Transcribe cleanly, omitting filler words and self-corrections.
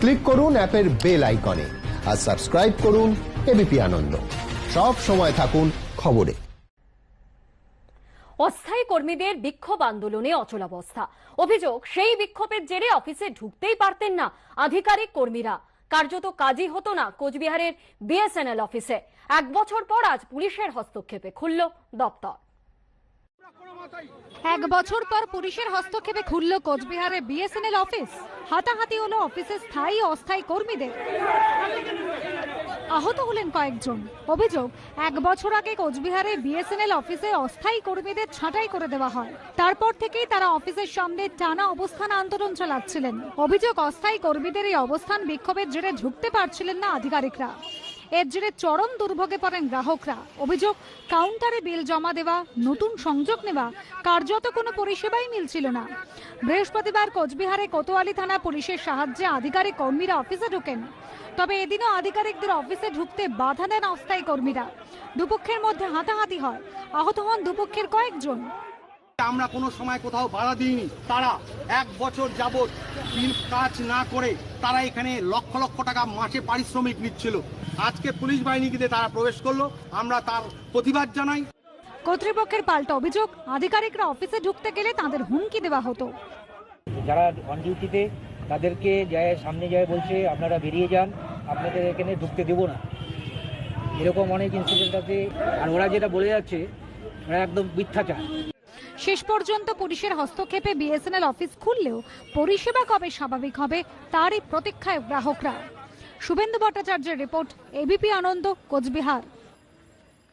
Click করুন অ্যাপের bell আইকনে আর সাবস্ক্রাইব করুন এবিপি আনন্দ। সব সময় থাকুন খবরে। অস্থায়ী কর্মীদের বিক্ষোভ আন্দোলনে অচলাবস্থা। অভিযোগ, সেই বিক্ষোভের জেরে অফিসে ঢুকতেই পারতেন না আধিকারিক কর্মীরা। কার্যত কাজই হতো না কোচবিহারের বিএসএনএল অফিসে। 1 বছর পর আজ পুলিশের হস্তক্ষেপে খুলল দপ্তর। 1 বছর পর পুলিশের হস্তক্ষেপে খুলল কোচবিহারে বিএসএনএল অফিস। হাতাহাতি হলো অফিসের স্থায়ী ও অস্থায়ী কর্মীদের। আহত হলেন কয়েকজন। অভিযোগ, 1 বছর আগে কোচবিহারে বিএসএনএল অফিসে অস্থায়ী কর্মীদের ছাঁটাই করে দেওয়া হয়। তারপর থেকেই তারা অফিসের সামনে টানা অবস্থান আন্দোলন চালাচ্ছিলেন। অভিযোগ, অস্থায়ী কর্মীদের এই অবস্থান বিক্ষোভের জেরে ঢুকতে পারছিলেন না আধিকারিকরা। এর জেরে চরম দুর্ভোগে পড়েন গ্রাহকরা। অভিযোগ, কাউন্টারে বিল জমা দেওয়া, নতুন সংযোগ নেওয়া, কার্যত কোনো পরিষেবাই মিলছিল না। বৃহস্পতিবার কোচবিহারে কোতোয়ালি থানা পুলিশের সাহায্যে আধিকারিক কর্মীরা অফিসে ঢোকেন। তবে এদিনও আধিকারিকদের অফিসে ঢুকতে বাধা দেন অস্থায়ী কর্মীরা। দুপক্ষের মধ্যে হাতাহাতি হয়, আহত হন দুপক্ষের কয়েকজন। আমরা কোনো সময় কোথাও বাধা দিইনি। তারা 1 বছর যাবৎ বিল কাজ না করে তারা এখানে লক্ষ লক্ষ টাকা মাসে পারিশ্রমিক নিচ্ছিল। আজকে পুলিশ বাহিনীকে তারা প্রবেশ করলো, আমরা তার প্রতিবাদ জানাই। কর্তৃপক্ষের পাল্টা অভিযোগ, আধিকারিকরা অফিসে ঢুকতে গেলে তাদের হুমকি দেওয়া হতো। যারা অন ডিউটিতে তাদেরকে যায় সামনে যায় বলছে আপনারা বেরিয়ে যান, আপনাদের এখানে ঢুকতে দেবো না। এরকম অনেক ইনসিডেন্ট আছে। আর ওরা যেটা বলে যাচ্ছে ওরা একদম মিথ্যাচার। শেষ পর্যন্ত পুলিশের হস্তক্ষেপে বিএসএনএল অফিস খুললেও পরিষেবা কবে স্বাভাবিক হবে তারই প্রতীক্ষায় গ্রাহকরা। শুভেন্দু ভট্টাচার্যের রিপোর্ট, এবিপি আনন্দ, কোচবিহার।